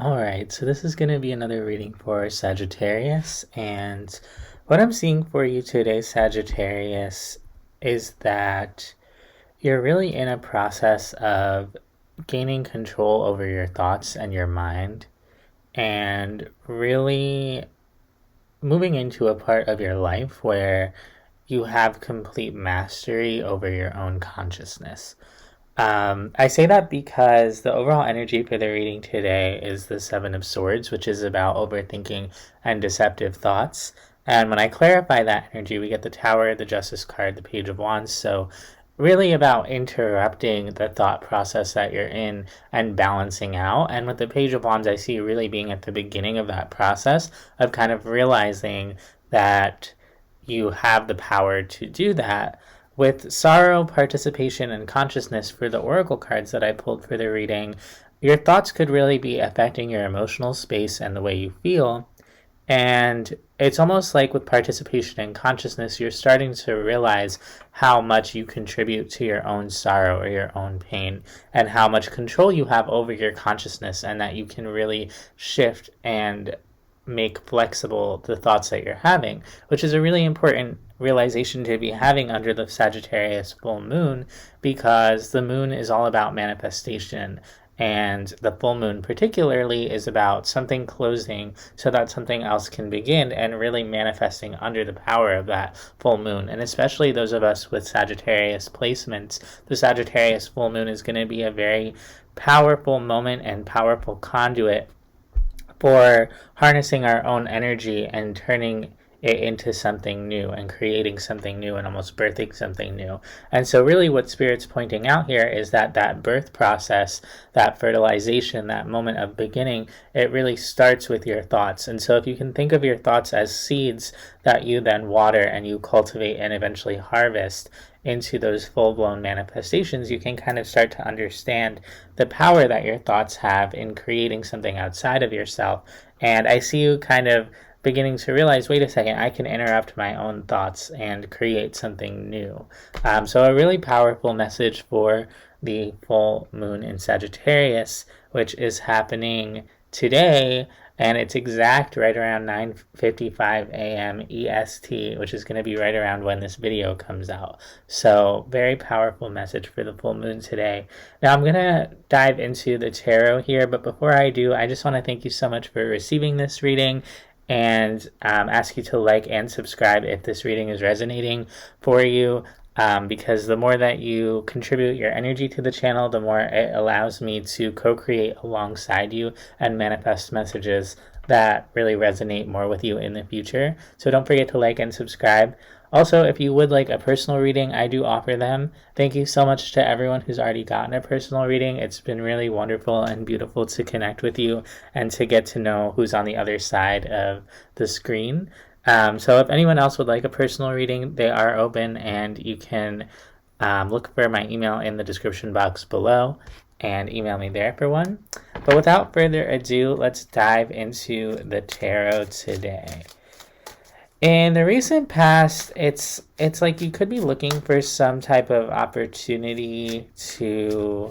Alright, so this is going to be another reading for Sagittarius, and what I'm seeing for you today, Sagittarius, is that you're really in a process of gaining control over your thoughts and your mind, and really moving into a part of your life where you have complete mastery over your own consciousness. I say that because the overall energy for the reading today is the Seven of Swords, which is about overthinking and deceptive thoughts. And when I clarify that energy, we get the Tower, the Justice card, the Page of Wands. So, really about interrupting the thought process that you're in and balancing out. And with the Page of Wands, I see really being at the beginning of that process of kind of realizing that you have the power to do that. With sorrow, participation, and consciousness for the oracle cards that I pulled for the reading, your thoughts could really be affecting your emotional space and the way you feel. And it's almost like with participation and consciousness, you're starting to realize how much you contribute to your own sorrow or your own pain, and how much control you have over your consciousness, and that you can really shift and make flexible the thoughts that you're having, which is a really important realization to be having under the Sagittarius full moon, because the moon is all about manifestation, and the full moon particularly is about something closing so that something else can begin, and really manifesting under the power of that full moon. And especially those of us with Sagittarius placements, the Sagittarius full moon is going to be a very powerful moment and powerful conduit for harnessing our own energy and turning it into something new and creating something new and almost birthing something new. And so really what Spirit's pointing out here is that that birth process, that fertilization, that moment of beginning, it really starts with your thoughts. And so if you can think of your thoughts as seeds that you then water and you cultivate and eventually harvest into those full-blown manifestations, you can kind of start to understand the power that your thoughts have in creating something outside of yourself. And I see you kind of beginning to realize, wait a second, I can interrupt my own thoughts and create something new. So a really powerful message for the full moon in Sagittarius, which is happening today, and it's exact right around 9:55 a.m. EST, which is going to be right around when this video comes out. So very powerful message for the full moon today. Now I'm going to dive into the tarot here, but before I do, I just want to thank you so much for receiving this reading, and ask you to like and subscribe if this reading is resonating for you. Because the more that you contribute your energy to the channel, the more it allows me to co-create alongside you and manifest messages that really resonate more with you in the future. So don't forget to like and subscribe. Also, if you would like a personal reading, I do offer them. Thank you so much to everyone who's already gotten a personal reading. It's been really wonderful and beautiful to connect with you and to get to know who's on the other side of the screen. So if anyone else would like a personal reading, they are open, and you can look for my email in the description box below and email me there for one. But without further ado, let's dive into the tarot today. In the recent past, it's like you could be looking for some type of opportunity to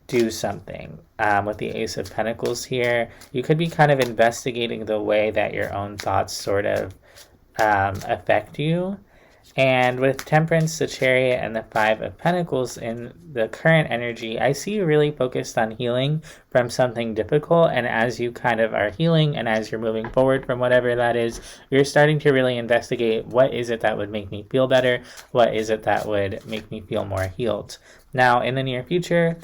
do something. With the Ace of Pentacles here, you could be kind of investigating the way that your own thoughts sort of affect you. And with Temperance, the Chariot, and the Five of Pentacles in the current energy, I see you really focused on healing from something difficult. And as you kind of are healing and as you're moving forward from whatever that is, you're starting to really investigate, what is it that would make me feel better? What is it that would make me feel more healed? Now, in the near future,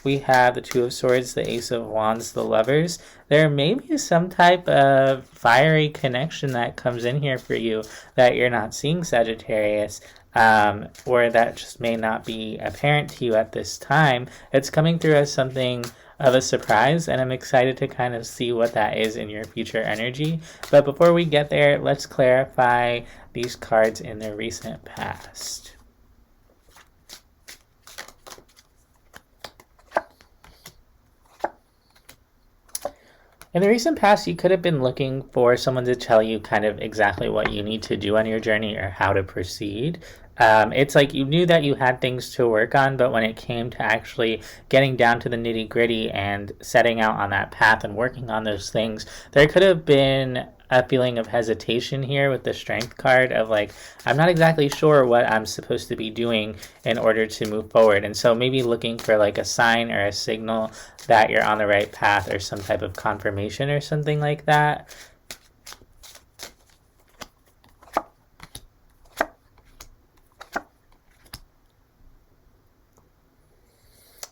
we have the Two of Swords, the Ace of Wands, the Lovers. There may be some type of fiery connection that comes in here for you that you're not seeing, Sagittarius, or that just may not be apparent to you at this time. It's coming through as something of a surprise, and I'm excited to kind of see what that is in your future energy. But before we get there, let's clarify these cards in the recent past. In the recent past, you could have been looking for someone to tell you kind of exactly what you need to do on your journey or how to proceed. It's like you knew that you had things to work on, but when it came to actually getting down to the nitty gritty and setting out on that path and working on those things, there could have been a feeling of hesitation here with the strength card of like, I'm not exactly sure what I'm supposed to be doing in order to move forward. And so maybe looking for like a sign or a signal that you're on the right path or some type of confirmation or something like that.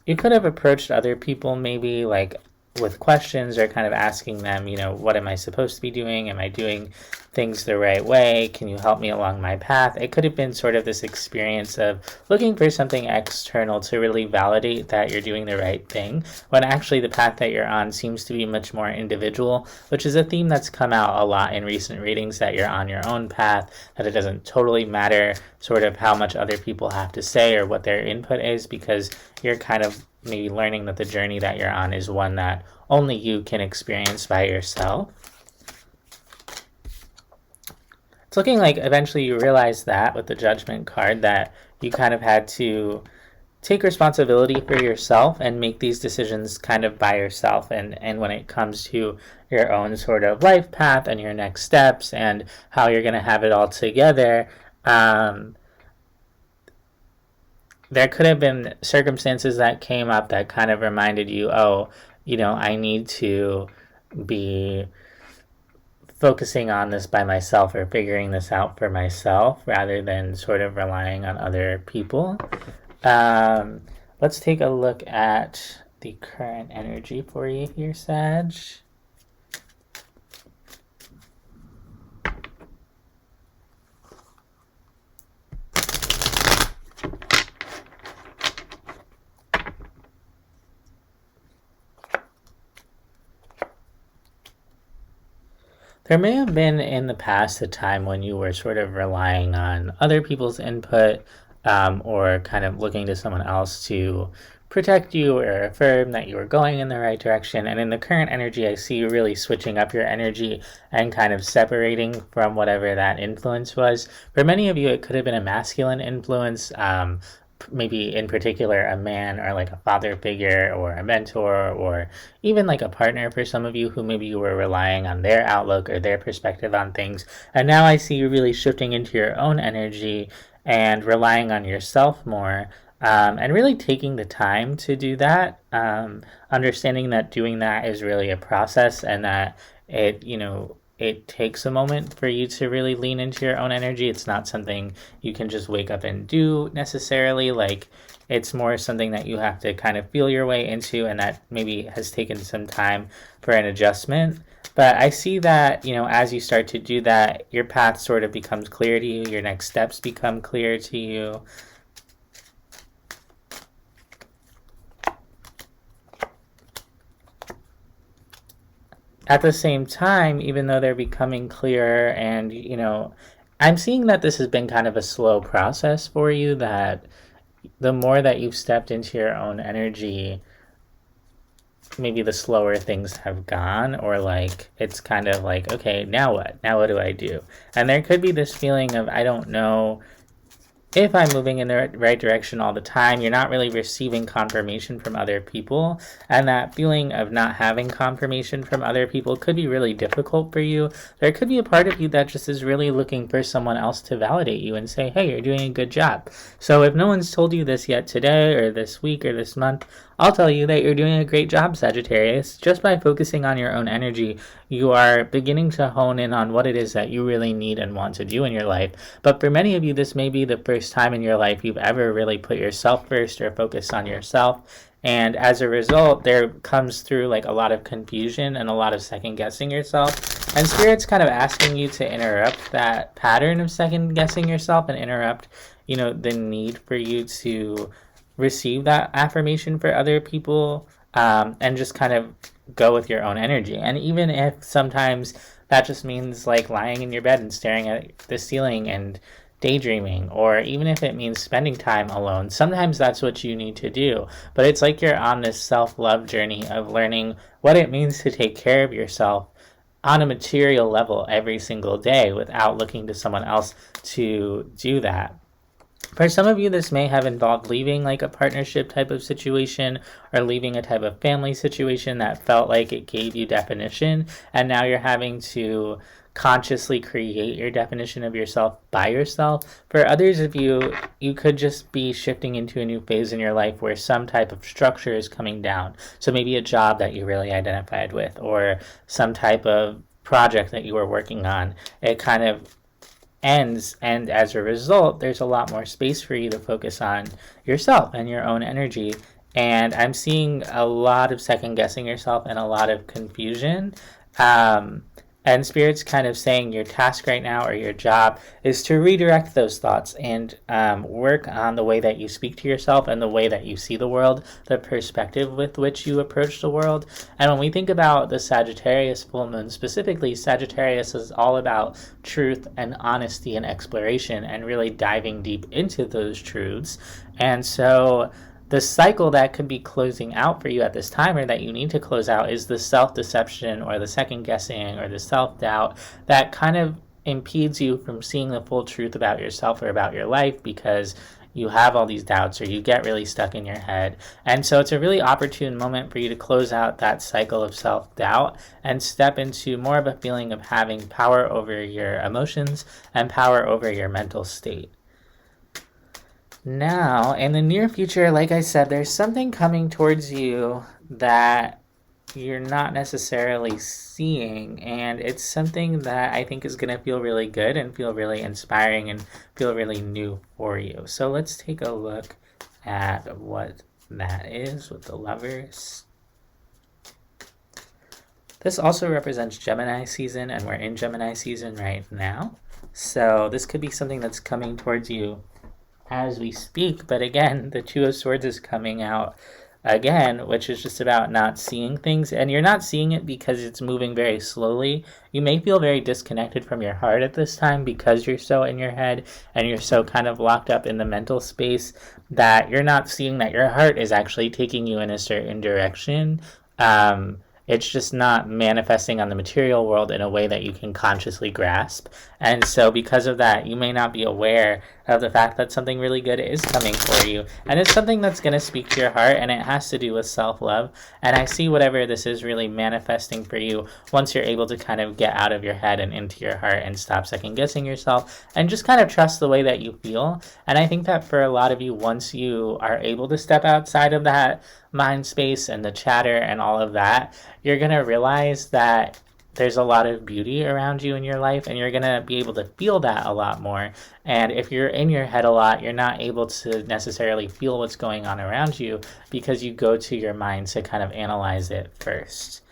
You could have approached other people maybe like with questions or kind of asking them, what am I supposed to be doing? Am I doing things the right way? Can you help me along my path? It could have been sort of this experience of looking for something external to really validate that you're doing the right thing, when actually the path that you're on seems to be much more individual, which is a theme that's come out a lot in recent readings, that you're on your own path, that it doesn't totally matter sort of how much other people have to say or what their input is, because you're kind of maybe learning that the journey that you're on is one that only you can experience by yourself. It's looking like eventually you realize that with the Judgment card, that you kind of had to take responsibility for yourself and make these decisions kind of by yourself. And when it comes to your own sort of life path and your next steps and how you're going to have it all together, there could have been circumstances that came up that kind of reminded you, I need to be focusing on this by myself or figuring this out for myself rather than sort of relying on other people. Let's take a look at the current energy for you here, Sag. There may have been in the past a time when you were sort of relying on other people's input, or kind of looking to someone else to protect you or affirm that you were going in the right direction. And in the current energy, I see you really switching up your energy and kind of separating from whatever that influence was. For many of you, it could have been a masculine influence, maybe in particular a man or like a father figure or a mentor or even like a partner for some of you who maybe you were relying on their outlook or their perspective on things. And now I see you really shifting into your own energy and relying on yourself more, and really taking the time to do that, understanding that doing that is really a process and that it takes a moment for you to really lean into your own energy. It's not something you can just wake up and do necessarily. Like, it's more something that you have to kind of feel your way into, and that maybe has taken some time for an adjustment. But I see that, as you start to do that, your path sort of becomes clear to you, your next steps become clear to you. At the same time, even though they're becoming clearer and, I'm seeing that this has been kind of a slow process for you, that the more that you've stepped into your own energy, maybe the slower things have gone, or like, it's kind of like, okay, now what? Now what do I do? And there could be this feeling of, I don't know if I'm moving in the right direction all the time. You're not really receiving confirmation from other people, and that feeling of not having confirmation from other people could be really difficult for you. There could be a part of you that just is really looking for someone else to validate you and say, hey, you're doing a good job. So if no one's told you this yet today or this week or this month, I'll tell you that you're doing a great job, Sagittarius. Just by focusing on your own energy, you are beginning to hone in on what it is that you really need and want to do in your life. But for many of you, this may be the first time in your life you've ever really put yourself first or focused on yourself. And as a result, there comes through like a lot of confusion and a lot of second guessing yourself. And Spirit's kind of asking you to interrupt that pattern of second guessing yourself and interrupt, the need for you to receive that affirmation for other people, and just kind of go with your own energy. And even if sometimes that just means like lying in your bed and staring at the ceiling and daydreaming, or even if it means spending time alone, sometimes that's what you need to do. But it's like you're on this self-love journey of learning what it means to take care of yourself on a material level every single day without looking to someone else to do that. For some of you, this may have involved leaving like a partnership type of situation or leaving a type of family situation that felt like it gave you definition, and now you're having to consciously create your definition of yourself by yourself. For others of you, you could just be shifting into a new phase in your life where some type of structure is coming down. So maybe a job that you really identified with, or some type of project that you were working on. It kind of ends, and as a result there's a lot more space for you to focus on yourself and your own energy. And I'm seeing a lot of second guessing yourself and a lot of confusion. And Spirit's kind of saying your task right now, or your job, is to redirect those thoughts and work on the way that you speak to yourself and the way that you see the world, the perspective with which you approach the world. And when we think about the Sagittarius full moon specifically, Sagittarius is all about truth and honesty and exploration and really diving deep into those truths. And so the cycle that could be closing out for you at this time, or that you need to close out, is the self-deception or the second guessing or the self-doubt that kind of impedes you from seeing the full truth about yourself or about your life, because you have all these doubts or you get really stuck in your head. And so it's a really opportune moment for you to close out that cycle of self-doubt and step into more of a feeling of having power over your emotions and power over your mental state. Now, in the near future, like I said, there's something coming towards you that you're not necessarily seeing, and it's something that I think is going to feel really good and feel really inspiring and feel really new for you. So let's take a look at what that is with the Lovers. This also represents Gemini season, and we're in Gemini season right now. So this could be something that's coming towards you as we speak. But again, the Two of Swords is coming out again, which is just about not seeing things. And you're not seeing it because it's moving very slowly. You may feel very disconnected from your heart at this time because you're so in your head and you're so kind of locked up in the mental space that you're not seeing that your heart is actually taking you in a certain direction. It's just not manifesting on the material world in a way that you can consciously grasp. And so because of that, you may not be aware of the fact that something really good is coming for you. And it's something that's going to speak to your heart, and it has to do with self-love. And I see whatever this is really manifesting for you once you're able to kind of get out of your head and into your heart and stop second-guessing yourself and just kind of trust the way that you feel. And I think that for a lot of you, once you are able to step outside of that mind space and the chatter and all of that, you're going to realize that there's a lot of beauty around you in your life, and you're going to be able to feel that a lot more. And if you're in your head a lot, you're not able to necessarily feel what's going on around you because you go to your mind to kind of analyze it first.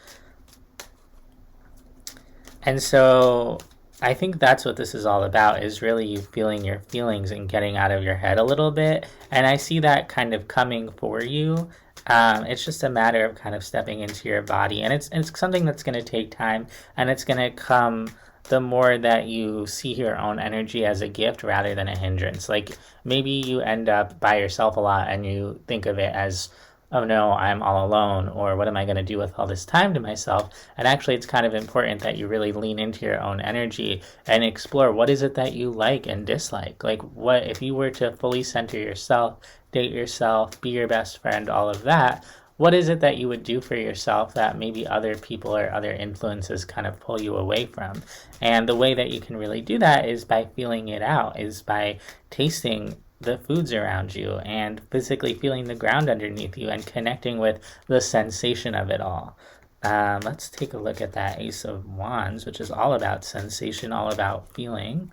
And so I think that's what this is all about, is really you feeling your feelings and getting out of your head a little bit. And I see that kind of coming for you. It's just a matter of kind of stepping into your body, and it's something that's going to take time, and it's going to come the more that you see your own energy as a gift rather than a hindrance. Like maybe you end up by yourself a lot and you think of it as, oh no, I'm all alone, or what am I going to do with all this time to myself? And actually it's kind of important that you really lean into your own energy and explore what is it that you like and dislike. Like what if you were to fully center yourself, date yourself, be your best friend, all of that, what is it that you would do for yourself that maybe other people or other influences kind of pull you away from? And the way that you can really do that is by feeling it out, is by tasting the foods around you and physically feeling the ground underneath you and connecting with the sensation of it all. Let's take a look at that Ace of Wands, which is all about sensation, all about feeling.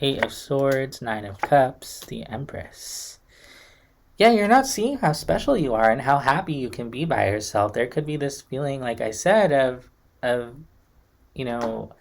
Eight of Swords, Nine of Cups, the Empress. Yeah, you're not seeing how special you are and how happy you can be by yourself. There could be this feeling, like I said, of you know,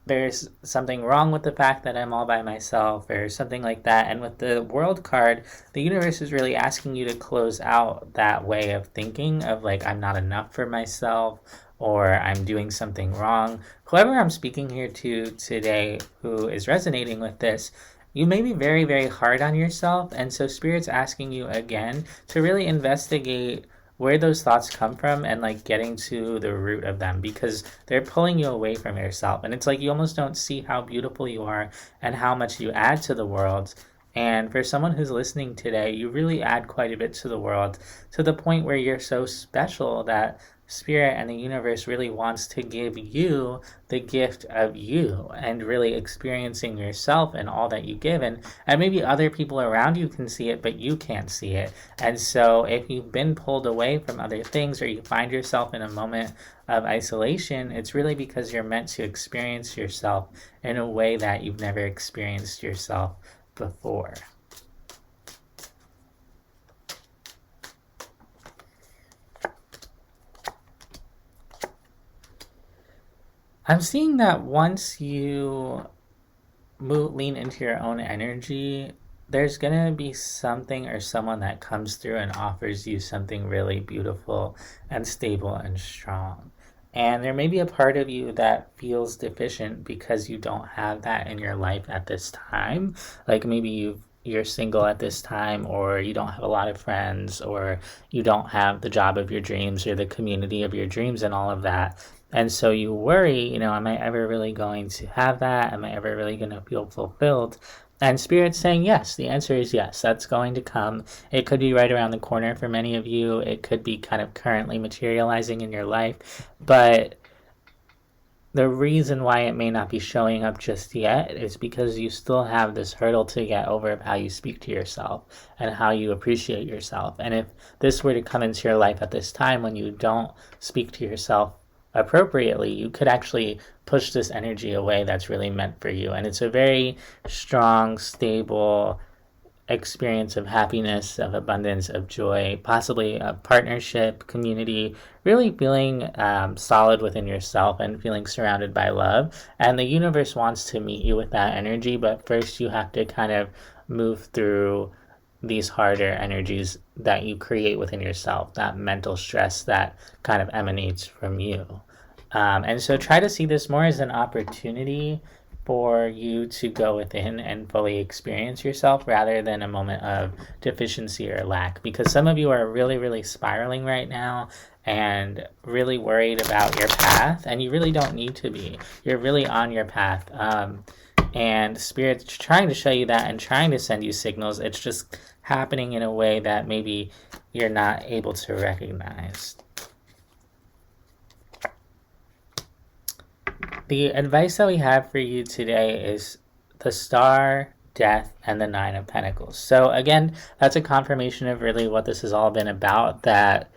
there's something wrong with the fact that I'm all by myself or something like that. And with the World card, the universe is really asking you to close out that way of thinking of like, I'm not enough for myself, or I'm doing something wrong. Whoever I'm speaking here to today who is resonating with this, you may be very, very hard on yourself. And so Spirit's asking you again to really investigate where those thoughts come from and like getting to the root of them, because they're pulling you away from yourself. And it's like you almost don't see how beautiful you are and how much you add to the world. And for someone who's listening today, you really add quite a bit to the world, to the point where you're so special that Spirit and the universe really wants to give you the gift of you and really experiencing yourself and all that you give. And maybe other people around you can see it, but you can't see it. And so if you've been pulled away from other things, or you find yourself in a moment of isolation, it's really because you're meant to experience yourself in a way that you've never experienced yourself before. I'm seeing that once you lean into your own energy, there's gonna be something or someone that comes through and offers you something really beautiful and stable and strong. And there may be a part of you that feels deficient because you don't have that in your life at this time. Like maybe you're single at this time, or you don't have a lot of friends, or you don't have the job of your dreams or the community of your dreams and all of that. And so you worry, am I ever really going to have that? Am I ever really going to feel fulfilled? And Spirit's saying yes. The answer is yes. That's going to come. It could be right around the corner for many of you. It could be kind of currently materializing in your life. But the reason why it may not be showing up just yet is because you still have this hurdle to get over of how you speak to yourself and how you appreciate yourself. And if this were to come into your life at this time when you don't speak to yourself appropriately, you could actually push this energy away that's really meant for you. And it's a very strong, stable experience of happiness, of abundance, of joy, possibly a partnership, community, really feeling solid within yourself and feeling surrounded by love. And the universe wants to meet you with that energy, but first you have to kind of move through these harder energies that you create within yourself, that mental stress that kind of emanates from you. And so try to see this more as an opportunity for you to go within and fully experience yourself, rather than a moment of deficiency or lack. Because some of you are really, really spiraling right now and really worried about your path, and you really don't need to be. You're really on your path. And Spirit's trying to show you that and trying to send you signals. It's just happening in a way that maybe you're not able to recognize. The advice that we have for you today is the Star, Death, and the Nine of Pentacles. So again, that's a confirmation of really what this has all been about, that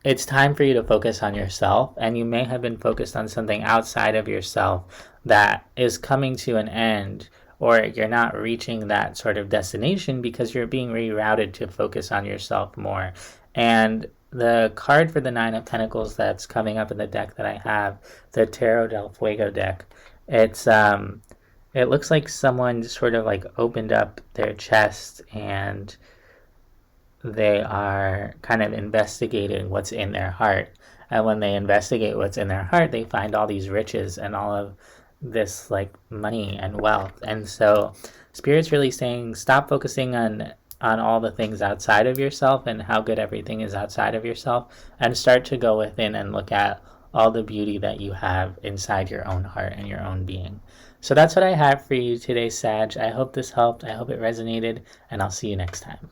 it's time for you to focus on yourself, and you may have been focused on something outside of yourself that is coming to an end, or you're not reaching that sort of destination because you're being rerouted to focus on yourself more. And the card for the Nine of Pentacles that's coming up in the deck that I have, the Tarot del Fuego deck, it looks like someone sort of like opened up their chest and they are kind of investigating what's in their heart. And when they investigate what's in their heart, they find all these riches and all of this like money and wealth. And so Spirit's really saying, stop focusing on all the things outside of yourself and how good everything is outside of yourself, and start to go within and look at all the beauty that you have inside your own heart and your own being. So that's what I have for you today, Sag. I hope this helped. I hope it resonated, and I'll see you next time.